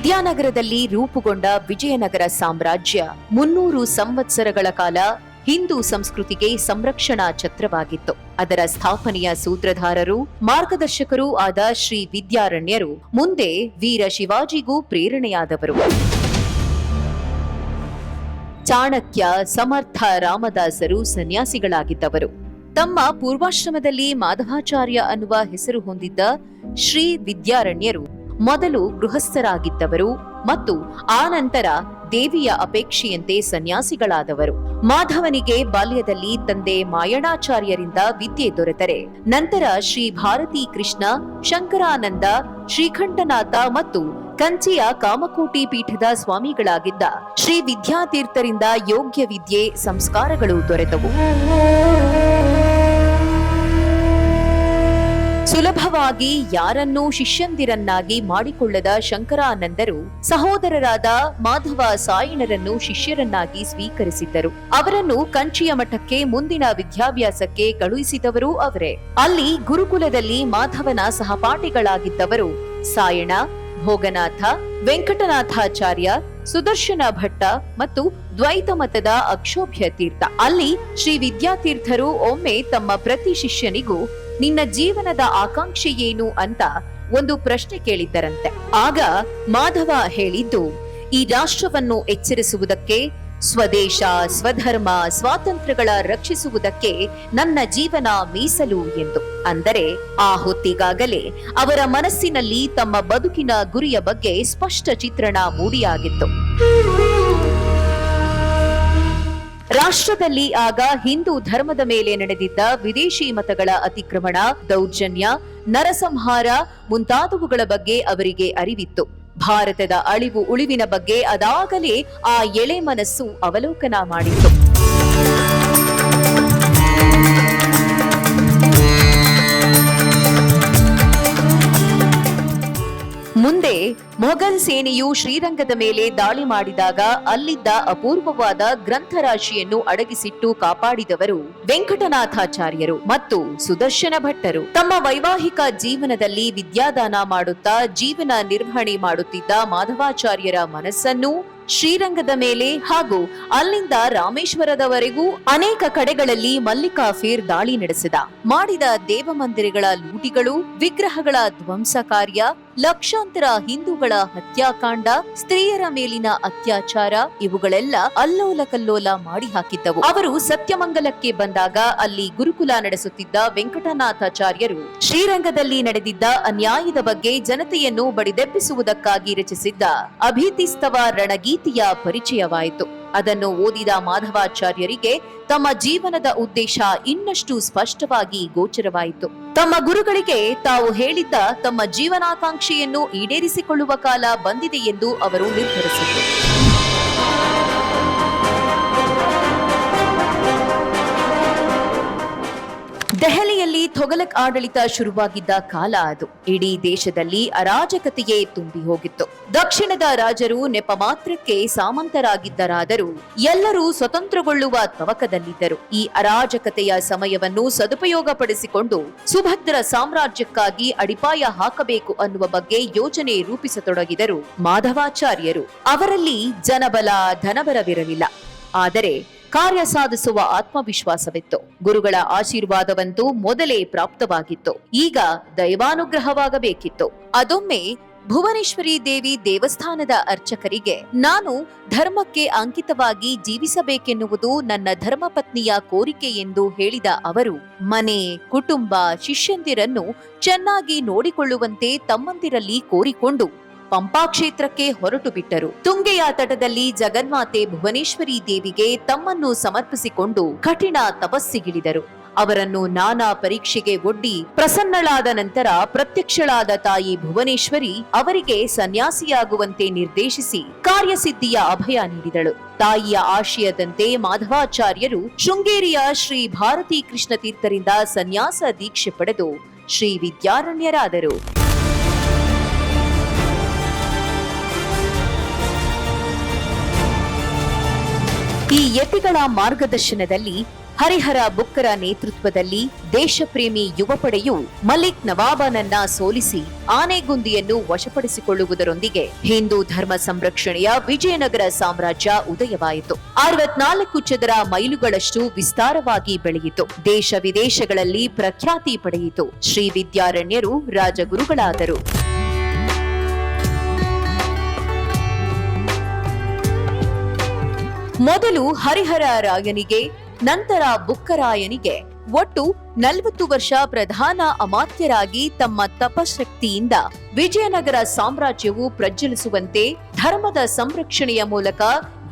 ವಿದ್ಯಾನಗರದಲ್ಲಿ ರೂಪುಗೊಂಡ ವಿಜಯನಗರ ಸಾಮ್ರಾಜ್ಯ 300 ಸಂವತ್ಸರಗಳ ಕಾಲ ಹಿಂದೂ ಸಂಸ್ಕೃತಿಗೆ ಸಂರಕ್ಷಣಾ ಛತ್ರವಾಗಿತ್ತು. ಅದರ ಸ್ಥಾಪನೆಯ ಸೂತ್ರಧಾರರು, ಮಾರ್ಗದರ್ಶಕರೂ ಆದ ಶ್ರೀ ವಿದ್ಯಾರಣ್ಯರು ಮುಂದೆ ವೀರ ಶಿವಾಜಿಗೂ ಪ್ರೇರಣೆಯಾದವರು. ಚಾಣಕ್ಯ, ಸಮರ್ಥ, ರಾಮದಾಸರು ಸನ್ಯಾಸಿಗಳಾಗಿದ್ದವರು. ತಮ್ಮ ಪೂರ್ವಾಶ್ರಮದಲ್ಲಿ ಮಾಧವಾಚಾರ್ಯ ಅನ್ನುವ ಹೆಸರು ಹೊಂದಿದ್ದ ಶ್ರೀ ವಿದ್ಯಾರಣ್ಯರು ಮೊದಲು ಗೃಹಸ್ಥರಾಗಿದ್ದವರು ಮತ್ತು ಆನಂತರ ದೇವಿಯ ಅಪೇಕ್ಷೆಯಂತೆ ಸನ್ಯಾಸಿಗಳಾದವರು. ಮಾಧವನಿಗೆ ಬಾಲ್ಯದಲ್ಲಿ ತಂದೆ ಮಾಯಣಾಚಾರ್ಯರಿಂದ ವಿದ್ಯೆ ದೊರೆತರೆ ನಂತರ ಶ್ರೀ ಭಾರತೀ ಕೃಷ್ಣ, ಶಂಕರಾನಂದ, ಶ್ರೀಕಂಠನಾಥ ಮತ್ತು ಕಂಚಿಯ ಕಾಮಕೋಟಿ ಪೀಠದ ಸ್ವಾಮಿಗಳಾಗಿದ್ದ ಶ್ರೀ ವಿದ್ಯಾತೀರ್ಥರಿಂದ ಯೋಗ್ಯ ವಿದ್ಯೆ, ಸಂಸ್ಕಾರಗಳು ದೊರೆತವು. ಸುಲಭವಾಗಿ ಯಾರನ್ನೂ ಶಿಷ್ಯಂದಿರನ್ನಾಗಿ ಮಾಡಿಕೊಳ್ಳದ ಶಂಕರಾನಂದರು ಸಹೋದರರಾದ ಮಾಧವ ಸಾಯಣರನ್ನು ಶಿಷ್ಯರನ್ನಾಗಿ ಸ್ವೀಕರಿಸಿದ್ದರು. ಅವರನ್ನು ಕಂಚಿಯ ಮಠಕ್ಕೆ ಮುಂದಿನ ವಿದ್ಯಾಭ್ಯಾಸಕ್ಕೆ ಕಳುಹಿಸಿದವರು ಅವರೇ. ಅಲ್ಲಿ ಗುರುಕುಲದಲ್ಲಿ ಮಾಧವನ ಸಹಪಾಠಿಗಳಾಗಿದ್ದವರು ಸಾಯಣ, ಭೋಗನಾಥ, ವೆಂಕಟನಾಥಾಚಾರ್ಯ, ಸುದರ್ಶನ ಭಟ್ಟ ಮತ್ತು ದ್ವೈತ ಮತದ ಅಕ್ಷೋಭ್ಯ ತೀರ್ಥ. ಅಲ್ಲಿ ಶ್ರೀ ವಿದ್ಯಾತೀರ್ಥರು ಒಮ್ಮೆ ತಮ್ಮ ಪ್ರತಿ ಶಿಷ್ಯನಿಗೂ ನಿನ್ನ ಜೀವನದ ಆಕಾಂಕ್ಷೆ ಏನು ಅಂತ ಒಂದು ಪ್ರಶ್ನೆ ಕೇಳಿದ್ದರಂತೆ. ಆಗ ಮಾಧವ ಹೇಳಿದ್ದು, ಈ ರಾಷ್ಟ್ರವನ್ನು ಎಚ್ಚರಿಸುವುದಕ್ಕೆ, ಸ್ವದೇಶ, ಸ್ವಧರ್ಮ, ಸ್ವಾತಂತ್ರ್ಯಗಳ ರಕ್ಷಿಸುವುದಕ್ಕೆ ನನ್ನ ಜೀವನ ಮೀಸಲು ಎಂದು. ಅಂದರೆ ಆ ಹೊತ್ತಿಗಾಗಲೇ ಅವರ ಮನಸ್ಸಿನಲ್ಲಿ ತಮ್ಮ ಬದುಕಿನ ಗುರಿಯ ಬಗ್ಗೆ ಸ್ಪಷ್ಟ ಚಿತ್ರಣ ಮೂಡಿಯಾಗಿತ್ತು. ರಾಷ್ಟ್ರದಲ್ಲಿ ಆಗ ಹಿಂದೂ ಧರ್ಮದ ಮೇಲೆ ನಡೆದಿದ್ದ ವಿದೇಶಿ ಮತಗಳ ಅತಿಕ್ರಮಣ, ದೌರ್ಜನ್ಯ, ನರಸಂಹಾರ ಮುಂತಾದವುಗಳ ಬಗ್ಗೆ ಅವರಿಗೆ ಅರಿವಿತ್ತು. ಭಾರತದ ಅಳಿವು ಉಳಿವಿನ ಬಗ್ಗೆ ಅದಾಗಲೇ ಆ ಎಳೆ ಮನಸ್ಸು ಅವಲೋಕನ ಮಾಡಿತ್ತು. ಮುಂದೆ ಮೊಘಲ್ ಸೇನೆಯು ಶ್ರೀರಂಗದ ಮೇಲೆ ದಾಳಿ ಮಾಡಿದಾಗ ಅಲ್ಲಿದ್ದ ಅಪೂರ್ವವಾದ ಗ್ರಂಥರಾಶಿಯನ್ನು ಅಡಗಿಸಿಟ್ಟು ಕಾಪಾಡಿದವರು ವೆಂಕಟನಾಥಾಚಾರ್ಯರು ಮತ್ತು ಸುದರ್ಶನ ಭಟ್ಟರು. ತಮ್ಮ ವೈವಾಹಿಕ ಜೀವನದಲ್ಲಿ ವಿದ್ಯಾದಾನ ಮಾಡುತ್ತಾ ಜೀವನ ನಿರ್ವಹಣೆ ಮಾಡುತ್ತಿದ್ದ ಮಾಧವಾಚಾರ್ಯರ ಮನಸ್ಸನ್ನು ಶ್ರೀರಂಗದ ಮೇಲೆ ಹಾಗೂ ಅಲ್ಲಿಂದ ರಾಮೇಶ್ವರದವರೆಗೂ ಅನೇಕ ಕಡೆಗಳಲ್ಲಿ ಮಲ್ಲಿಕಾಫೀರ್ ದಾಳಿ ನಡೆಸಿದ. ಮಾಡಿದ ದೇವಮಂದಿರಗಳ ಲೂಟಿಗಳು, ವಿಗ್ರಹಗಳ ಧ್ವಂಸ ಕಾರ್ಯ, ಲಕ್ಷಾಂತರ ಹಿಂದೂಗಳ ಹತ್ಯಾಕಾಂಡ, ಸ್ತ್ರೀಯರ ಮೇಲಿನ ಅತ್ಯಾಚಾರ ಇವುಗಳೆಲ್ಲ ಅಲ್ಲೋಲ ಕಲ್ಲೋಲ ಮಾಡಿ ಹಾಕಿದ್ದವು. ಅವರು ಸತ್ಯಮಂಗಲಕ್ಕೆ ಬಂದಾಗ ಅಲ್ಲಿ ಗುರುಕುಲ ನಡೆಸುತ್ತಿದ್ದ ವೆಂಕಟನಾಥಾಚಾರ್ಯರು ಶ್ರೀರಂಗದಲ್ಲಿ ನಡೆದಿದ್ದ ಅನ್ಯಾಯದ ಬಗ್ಗೆ ಜನತೆಯನ್ನು ಬಡಿದೆಬ್ಬಿಸುವುದಕ್ಕಾಗಿ ರಚಿಸಿದ್ದ ಅಭೀತಿಸ್ತವ ರಣಗೀತಿಯ ಪರಿಚಯವಾಯಿತು. ಅದನ್ನು ಓದಿದ ಮಾಧವಾಚಾರ್ಯರಿಗೆ ತಮ್ಮ ಜೀವನದ ಉದ್ದೇಶ ಇನ್ನಷ್ಟು ಸ್ಪಷ್ಟವಾಗಿ ಗೋಚರವಾಯಿತು. ತಮ್ಮ ಗುರುಗಳಿಗೆ ತಾವು ಹೇಳಿದ್ದ ತಮ್ಮ ಜೀವನಾಕಾಂಕ್ಷೆಯನ್ನು ಈಡೇರಿಸಿಕೊಳ್ಳುವ ಕಾಲ ಬಂದಿದೆ ಎಂದು ಅವರು ನಿರ್ಧರಿಸಿದರು. ದೆಹಲಿಯಲ್ಲಿ ತೊಗಲಕ್ ಆಡಳಿತ ಶುರುವಾಗಿದ್ದ ಕಾಲ ಅದು. ಇಡೀ ದೇಶದಲ್ಲಿ ಅರಾಜಕತೆಯೇ ತುಂಬಿ ಹೋಗಿತ್ತು. ದಕ್ಷಿಣದ ರಾಜರು ನೆಪ ಮಾತ್ರಕ್ಕೆ ಸಾಮಂತರಾಗಿದ್ದರಾದರೂ ಎಲ್ಲರೂ ಸ್ವತಂತ್ರಗೊಳ್ಳುವ ತವಕದಲ್ಲಿದ್ದರು. ಈ ಅರಾಜಕತೆಯ ಸಮಯವನ್ನು ಸದುಪಯೋಗಪಡಿಸಿಕೊಂಡು ಸುಭದ್ರ ಸಾಮ್ರಾಜ್ಯಕ್ಕಾಗಿ ಅಡಿಪಾಯ ಹಾಕಬೇಕು ಅನ್ನುವ ಬಗ್ಗೆ ಯೋಜನೆ ರೂಪಿಸತೊಡಗಿದರು ಮಾಧವಾಚಾರ್ಯರು. ಅವರಲ್ಲಿ ಜನಬಲ, ಧನಬಲವಿರಲಿಲ್ಲ, ಆದರೆ ಕಾರ್ಯ ಸಾಧಿಸುವ ಆತ್ಮವಿಶ್ವಾಸವಿತ್ತು. ಗುರುಗಳ ಆಶೀರ್ವಾದವಂತೂ ಮೊದಲೇ ಪ್ರಾಪ್ತವಾಗಿತ್ತು. ಈಗ ದೈವಾನುಗ್ರಹವಾಗಬೇಕಿತ್ತು. ಅದೊಮ್ಮೆ ಭುವನೇಶ್ವರಿ ದೇವಿ ದೇವಸ್ಥಾನದ ಅರ್ಚಕರಿಗೆ, ನಾನು ಧರ್ಮಕ್ಕೆ ಅಂಕಿತವಾಗಿ ಜೀವಿಸಬೇಕೆನ್ನುವುದು ನನ್ನ ಧರ್ಮಪತ್ನಿಯ ಕೋರಿಕೆ ಎಂದು ಹೇಳಿದ ಅವರು ಮನೆ, ಕುಟುಂಬ, ಶಿಷ್ಯಂದಿರನ್ನು ಚೆನ್ನಾಗಿ ನೋಡಿಕೊಳ್ಳುವಂತೆ ತಮ್ಮಂದಿರಲ್ಲಿ ಕೋರಿಕೊಂಡು ಪಂಪಾ ಕ್ಷೇತ್ರಕ್ಕೆ ಹೊರಟು ಬಿಟ್ಟರು. ತುಂಗೆಯ ತಟದಲ್ಲಿ ಜಗನ್ಮಾತೆ ಭುವನೇಶ್ವರಿ ದೇವಿಗೆ ತಮ್ಮನ್ನು ಸಮರ್ಪಿಸಿಕೊಂಡು ಕಠಿಣ ತಪಸ್ಸಿಗಿಳಿದರು. ಅವರನ್ನು ನಾನಾ ಪರೀಕ್ಷೆಗೆ ಒಡ್ಡಿ ಪ್ರಸನ್ನಳಾದ ನಂತರ ಪ್ರತ್ಯಕ್ಷಳಾದ ತಾಯಿ ಭುವನೇಶ್ವರಿ ಅವರಿಗೆ ಸನ್ಯಾಸಿಯಾಗುವಂತೆ ನಿರ್ದೇಶಿಸಿ ಕಾರ್ಯಸಿದ್ಧಿಯ ಅಭಯ ನೀಡಿದಳು. ತಾಯಿಯ ಆಶಯದಂತೆ ಮಾಧವಾಚಾರ್ಯರು ಶೃಂಗೇರಿಯ ಶ್ರೀ ಭಾರತೀ ಕೃಷ್ಣ ತೀರ್ಥರಿಂದ ಸನ್ಯಾಸ ದೀಕ್ಷೆ ಪಡೆದು ಶ್ರೀ ವಿದ್ಯಾರಣ್ಯರಾದರು. ಈ ಯತಿಗಳ ಮಾರ್ಗದರ್ಶನದಲ್ಲಿ ಹರಿಹರ ಬುಕ್ಕರ ನೇತೃತ್ವದಲ್ಲಿ ದೇಶಪ್ರೇಮಿ ಯುವಪಡೆಯು ಮಲಿಕ್ ನವಾಬನನ್ನ ಸೋಲಿಸಿ ಆನೆಗುಂದಿಯನ್ನು ವಶಪಡಿಸಿಕೊಳ್ಳುವುದರೊಂದಿಗೆ ಹಿಂದೂ ಧರ್ಮ ಸಂರಕ್ಷಣೆಯ ವಿಜಯನಗರ ಸಾಮ್ರಾಜ್ಯ ಉದಯವಾಯಿತು. 64 ಚದರ ಮೈಲುಗಳಷ್ಟು ವಿಸ್ತಾರವಾಗಿ ಬೆಳೆಯಿತು. ದೇಶ ವಿದೇಶಗಳಲ್ಲಿ ಪ್ರಖ್ಯಾತಿ ಪಡೆಯಿತು. ಶ್ರೀ ವಿದ್ಯಾರಣ್ಯರು ರಾಜಗುರುಗಳಾದರು. ಮೊದಲು ಹರಿಹರ ರಾಯನಿಗೆ, ನಂತರ ಬುಕ್ಕರಾಯನಿಗೆ ಒಟ್ಟು 40 ವರ್ಷ ಪ್ರಧಾನ ಅಮಾತ್ಯರಾಗಿ ತಮ್ಮ ತಪಶಕ್ತಿಯಿಂದ ವಿಜಯನಗರ ಸಾಮ್ರಾಜ್ಯವು ಪ್ರಜ್ವಲಿಸುವಂತೆ, ಧರ್ಮದ ಸಂರಕ್ಷಣೆಯ ಮೂಲಕ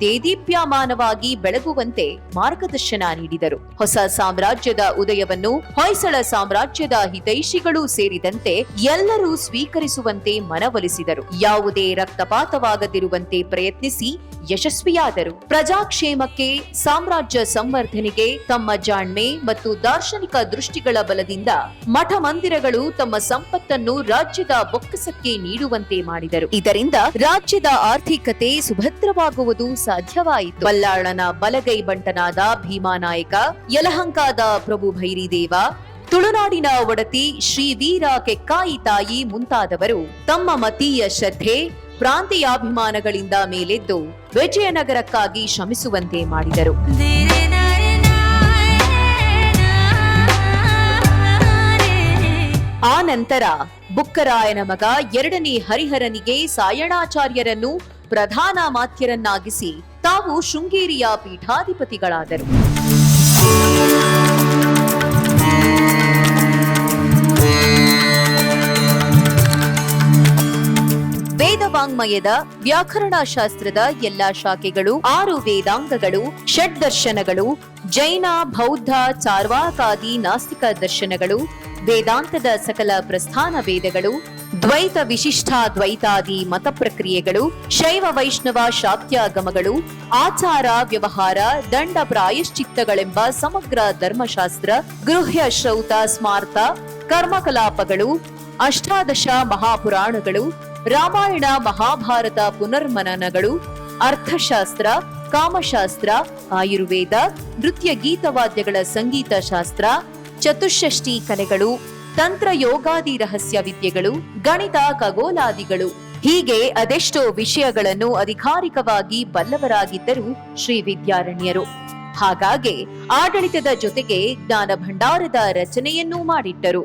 ದೇದೀಪ್ಯಮಾನವಾಗಿ ಬೆಳಗುವಂತೆ ಮಾರ್ಗದರ್ಶನ ನೀಡಿದರು. ಹೊಸ ಸಾಮ್ರಾಜ್ಯದ ಉದಯವನ್ನು ಹೊಯ್ಸಳ ಸಾಮ್ರಾಜ್ಯದ ಹಿತೈಷಿಗಳೂ ಸೇರಿದಂತೆ ಎಲ್ಲರೂ ಸ್ವೀಕರಿಸುವಂತೆ ಮನವೊಲಿಸಿದರು. ಯಾವುದೇ ರಕ್ತಪಾತವಾಗದಿರುವಂತೆ ಪ್ರಯತ್ನಿಸಿ ಯಶಸ್ವಿಯಾದರು. ಪ್ರಜಾಕ್ಷೇಮಕ್ಕೆ, ಸಾಮ್ರಾಜ್ಯ ಸಂವರ್ಧನೆಗೆ ತಮ್ಮ ಜಾಣ್ಮೆ ಮತ್ತು ದಾರ್ಶನಿಕ ದೃಷ್ಟಿಗಳ ಬಲದಿಂದ ಮಠ ಮಂದಿರಗಳು ತಮ್ಮ ಸಂಪತ್ತನ್ನು ರಾಜ್ಯದ ಬೊಕ್ಕಸಕ್ಕೆ ನೀಡುವಂತೆ ಮಾಡಿದರು. ಇದರಿಂದ ರಾಜ್ಯದ ಆರ್ಥಿಕತೆ ಸುಭದ್ರವಾಗುವುದು ಸಾಧ್ಯವಾಯಿತು. ಬಲ್ಲಾಳನ ಬಲಗೈ ಬಂಟನಾದ ಭೀಮಾನಾಯಕ, ಯಲಹಂಕದ ಪ್ರಭು ಭೈರಿದೇವ, ತುಳುನಾಡಿನ ಒಡತಿ ಶ್ರೀ ವೀರ ಕೆಕ್ಕಾಯಿ ತಾಯಿ ಮುಂತಾದವರು ತಮ್ಮ ಮತೀಯ ಶ್ರದ್ಧೆ, ಪ್ರಾಂತೀಯಾಭಿಮಾನಗಳಿಂದ ಮೇಲೆದ್ದು ವಿಜಯನಗರಕ್ಕಾಗಿ ಶ್ರಮಿಸುವಂತೆ ಮಾಡಿದರು. ಆ ನಂತರ ಬುಕ್ಕರಾಯನ ಮಗ ಎರಡನೇ ಹರಿಹರನಿಗೆ ಸಾಯಣಾಚಾರ್ಯರನ್ನು ಪ್ರಧಾನ ಮಾತ್ಯರನ್ನಾಗಿಸಿ ತಾವು ಶೃಂಗೇರಿಯ ಪೀಠಾಧಿಪತಿಗಳಾದರು. ವೇದವಾಂಗ್ಮಯದ ವ್ಯಾಕರಣ ಶಾಸ್ತ್ರದ ಎಲ್ಲಾ ಶಾಖೆಗಳು, 6 ವೇದಾಂಗಗಳು, ಷಡ್ದರ್ಶನಗಳು, ಜೈನ, ಬೌದ್ಧ, ಚಾರ್ವಾಕಾದಿ ನಾಸ್ತಿಕ ದರ್ಶನಗಳು, ವೇದಾಂತದ ಸಕಲ ಪ್ರಸ್ಥಾನ ವೇದಗಳು, ದ್ವೈತ ವಿಶಿಷ್ಟಾದ್ವೈತಾದಿ ಮತ ಪ್ರಕ್ರಿಯೆಗಳು, ಶೈವ ವೈಷ್ಣವ ಶಾಕ್ಯಾಗಮಗಳು, ಆಚಾರ ವ್ಯವಹಾರ, ದಂಡ ಪ್ರಾಯಶ್ಚಿತ್ತಗಳೆಂಬ ಸಮಗ್ರ ಧರ್ಮಶಾಸ್ತ್ರ, ಗೃಹ್ಯ ಶ್ರೌತ ಸ್ಮಾರ್ತ ಕರ್ಮಕಲಾಪಗಳು, ಅಷ್ಟಾದಶ ಮಹಾಪುರಾಣಗಳು, ರಾಮಾಯಣ ಮಹಾಭಾರತ ಪುನರ್ಮನನಗಳು, ಅರ್ಥಶಾಸ್ತ್ರ, ಕಾಮಶಾಸ್ತ್ರ, ಆಯುರ್ವೇದ, ನೃತ್ಯ ಗೀತವಾದ್ಯಗಳ ಸಂಗೀತ ಶಾಸ್ತ್ರ, ಚತುಷ್ಷಷ್ಠಿ ಕಲೆಗಳು, ತಂತ್ರ ಯೋಗಾದಿ ರಹಸ್ಯ ವಿದ್ಯೆಗಳು, ಗಣಿತ ಖಗೋಲಾದಿಗಳು, ಹೀಗೆ ಅದೆಷ್ಟೋ ವಿಷಯಗಳನ್ನು ಅಧಿಕಾರಿಕವಾಗಿ ಬಲ್ಲವರಾಗಿದ್ದರು ಶ್ರೀ ವಿದ್ಯಾರಣ್ಯರು. ಹಾಗಾಗಿ ಆಡಳಿತದ ಜೊತೆಗೆ ಜ್ಞಾನ ಭಂಡಾರದ ರಚನೆಯನ್ನೂ ಮಾಡಿಟ್ಟರು.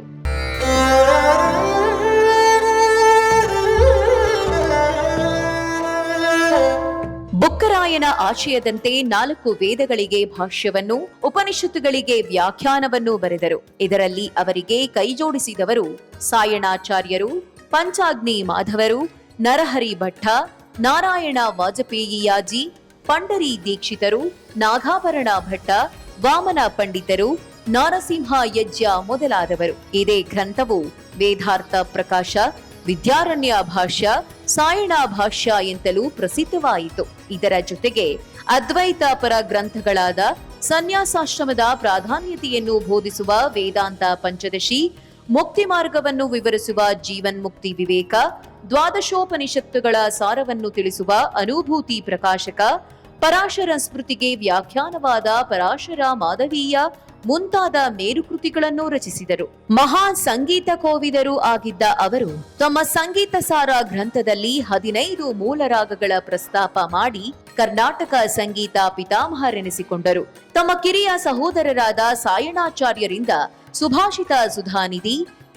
ಬುಕ್ಕರಾಯನ ಆಶಯದಂತೆ 4 ವೇದಗಳಿಗೆ ಭಾಷ್ಯವನ್ನು, ಉಪನಿಷತ್ತುಗಳಿಗೆ ವ್ಯಾಖ್ಯಾನವನ್ನು ಬರೆದರು. ಇದರಲ್ಲಿ ಅವರಿಗೆ ಕೈಜೋಡಿಸಿದವರು ಸಾಯಣಾಚಾರ್ಯರು, ಪಂಚಾಗ್ನಿ ಮಾಧವರು, ನರಹರಿ ಭಟ್ಟ, ನಾರಾಯಣ ವಾಜಪೇಯಿಯಾಜಿ, ಪಂಡರಿ ದೀಕ್ಷಿತರು, ನಾಗಾಭರಣ ಭಟ್ಟ, ವಾಮನ ಪಂಡಿತರು, ನಾರಸಿಂಹ ಯಜ್ಞ ಮೊದಲಾದವರು. ಇದೇ ಗ್ರಂಥವು ವೇದಾರ್ಥ ಪ್ರಕಾಶ, ವಿದ್ಯಾರಣ್ಯ ಭಾಷ್ಯ, ಸಾಯಣ ಭಾಷ್ಯ ಎಂತಲೂ ಪ್ರಸಿದ್ಧವಾಯಿತು. ಇದರ ಜೊತೆಗೆ ಅದ್ವೈತ ಪರ ಗ್ರಂಥಗಳಾದ ಸನ್ಯಾಸಾಶ್ರಮದ ಪ್ರಾಧಾನ್ಯತೆಯನ್ನು ಬೋಧಿಸುವ ವೇದಾಂತ ಪಂಚದಶಿ, ಮುಕ್ತಿ ಮಾರ್ಗವನ್ನು ವಿವರಿಸುವ ಜೀವನ್ಮುಕ್ತಿ ವಿವೇಕ, ದ್ವಾದಶೋಪನಿಷತ್ತುಗಳ ಸಾರವನ್ನು ತಿಳಿಸುವ ಅನುಭೂತಿ ಪ್ರಕಾಶಕ, ಪರಾಶರ ಸ್ಮೃತಿಗೆ ವ್ಯಾಖ್ಯಾನವಾದ ಪರಾಶರ ಮಾಧವೀಯ ಮುಂತಾದ ಮೇರುಕೃತಿಗಳನ್ನು ರಚಿಸಿದರು. ಮಹಾನ್ ಸಂಗೀತ ಕೋವಿದರು ಆಗಿದ್ದ ಅವರು ತಮ್ಮ ಸಂಗೀತ ಸಾರ ಗ್ರಂಥದಲ್ಲಿ 15 ಮೂಲ ರಾಗಗಳ ಪ್ರಸ್ತಾಪ ಮಾಡಿ ಕರ್ನಾಟಕ ಸಂಗೀತ ಪಿತಾಮಹರೆನಿಸಿಕೊಂಡರು. ತಮ್ಮ ಕಿರಿಯ ಸಹೋದರರಾದ ಸಾಯಣಾಚಾರ್ಯರಿಂದ ಸುಭಾಷಿತ ಸುಧಾನಿಧಿ,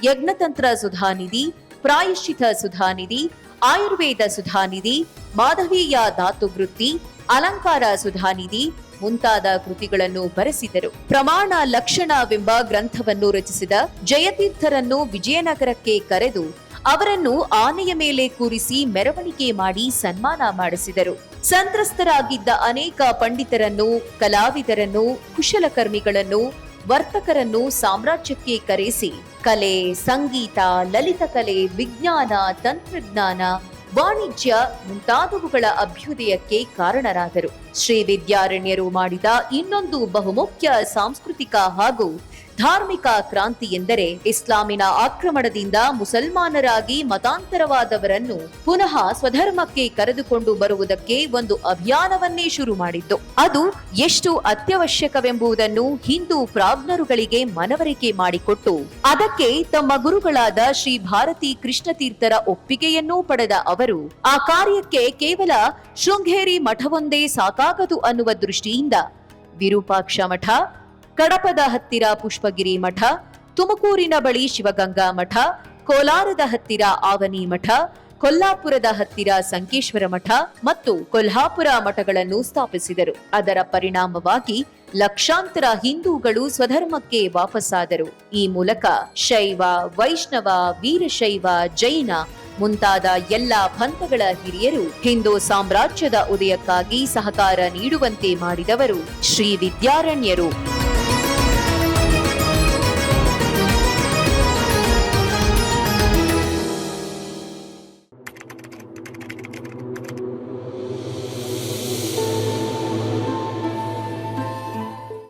ಯಜ್ಞತಂತ್ರ ಸುಧಾನಿಧಿ, ಪ್ರಾಯಶ್ಚಿತ ಸುಧಾನಿಧಿ, ಆಯುರ್ವೇದ ಸುಧಾನಿಧಿ, ಮಾಧವೀಯ ಧಾತುವೃತ್ತಿ, ಅಲಂಕಾರ ಸುಧಾನಿಧಿ ಮುಂತಾದ ಕೃತಿಗಳನ್ನು ಬರೆಸಿದರು. ಪ್ರಮಾಣ ಲಕ್ಷಣವೆಂಬ ಗ್ರಂಥವನ್ನು ರಚಿಸಿದ ಜಯತೀರ್ಥರನ್ನು ವಿಜಯನಗರಕ್ಕೆ ಕರೆದು ಅವರನ್ನು ಆನೆಯ ಮೇಲೆ ಕೂರಿಸಿ ಮೆರವಣಿಗೆ ಮಾಡಿ ಸನ್ಮಾನ ಮಾಡಿಸಿದರು. ಸಂತ್ರಸ್ತರಾಗಿದ್ದ ಅನೇಕ ಪಂಡಿತರನ್ನು, ಕಲಾವಿದರನ್ನು, ಕುಶಲಕರ್ಮಿಗಳನ್ನು, ವರ್ತಕರನ್ನು ಸಾಮ್ರಾಜ್ಯಕ್ಕೆ ಕರೆಸಿ ಕಲೆ, ಸಂಗೀತ, ಲಲಿತಕಲೆ, ವಿಜ್ಞಾನ, ತಂತ್ರಜ್ಞಾನ, ವಾಣಿಜ್ಯ ಮುಂತಾದವುಗಳ ಅಭ್ಯುದಯಕ್ಕೆ ಕಾರಣರಾದರು. ಶ್ರೀ ವಿದ್ಯಾರಣ್ಯರು ಮಾಡಿದ ಇನ್ನೊಂದು ಬಹುಮುಖ್ಯ ಸಾಂಸ್ಕೃತಿಕ ಹಾಗೂ ಧಾರ್ಮಿಕ ಕ್ರಾಂತಿ ಎಂದರೆ ಇಸ್ಲಾಮಿನ ಆಕ್ರಮಣದಿಂದ ಮುಸಲ್ಮಾನರಾಗಿ ಮತಾಂತರವಾದವರನ್ನು ಪುನಃ ಸ್ವಧರ್ಮಕ್ಕೆ ಕರೆದುಕೊಂಡು ಬರುವುದಕ್ಕೆ ಒಂದು ಅಭಿಯಾನವನ್ನೇ ಶುರು ಮಾಡಿದ್ದು. ಅದು ಎಷ್ಟು ಅತ್ಯವಶ್ಯಕವೆಂಬುದನ್ನು ಹಿಂದೂ ಪ್ರಾಜ್ಞರುಗಳಿಗೆ ಮನವರಿಕೆ ಮಾಡಿಕೊಟ್ಟು ಅದಕ್ಕೆ ತಮ್ಮ ಗುರುಗಳಾದ ಶ್ರೀ ಭಾರತಿ ಕೃಷ್ಣತೀರ್ಥರ ಒಪ್ಪಿಗೆಯನ್ನೂ ಪಡೆದ ಅವರು ಆ ಕಾರ್ಯಕ್ಕೆ ಕೇವಲ ಶೃಂಗೇರಿ ಮಠವೊಂದೇ ಸಾಕಾಗದು ಅನ್ನುವ ದೃಷ್ಟಿಯಿಂದ ವಿರೂಪಾಕ್ಷ ಮಠ, ಕಡಪದ ಹತ್ತಿರ ಪುಷ್ಪಗಿರಿ ಮಠ, ತುಮಕೂರಿನ ಬಳಿ ಶಿವಗಂಗಾ ಮಠ, ಕೋಲಾರದ ಹತ್ತಿರ ಆವನಿ ಮಠ, ಕೊಲ್ಲಾಪುರದ ಹತ್ತಿರ ಸಂಕೇಶ್ವರ ಮಠ ಮತ್ತು ಕೊಲ್ಹಾಪುರ ಮಠಗಳನ್ನು ಸ್ಥಾಪಿಸಿದರು. ಅದರ ಪರಿಣಾಮವಾಗಿ ಲಕ್ಷಾಂತರ ಹಿಂದೂಗಳು ಸ್ವಧರ್ಮಕ್ಕೆ ವಾಪಸ್ಸಾದರು. ಈ ಮೂಲಕ ಶೈವ, ವೈಷ್ಣವ, ವೀರಶೈವ, ಜೈನ ಮುಂತಾದ ಎಲ್ಲಾ ಪಂಥಗಳ ಹಿರಿಯರು ಹಿಂದೂ ಸಾಮ್ರಾಜ್ಯದ ಉದಯಕ್ಕಾಗಿ ಸಹಕಾರ ನೀಡುವಂತೆ ಮಾಡಿದವರು ಶ್ರೀ ವಿದ್ಯಾರಣ್ಯರು.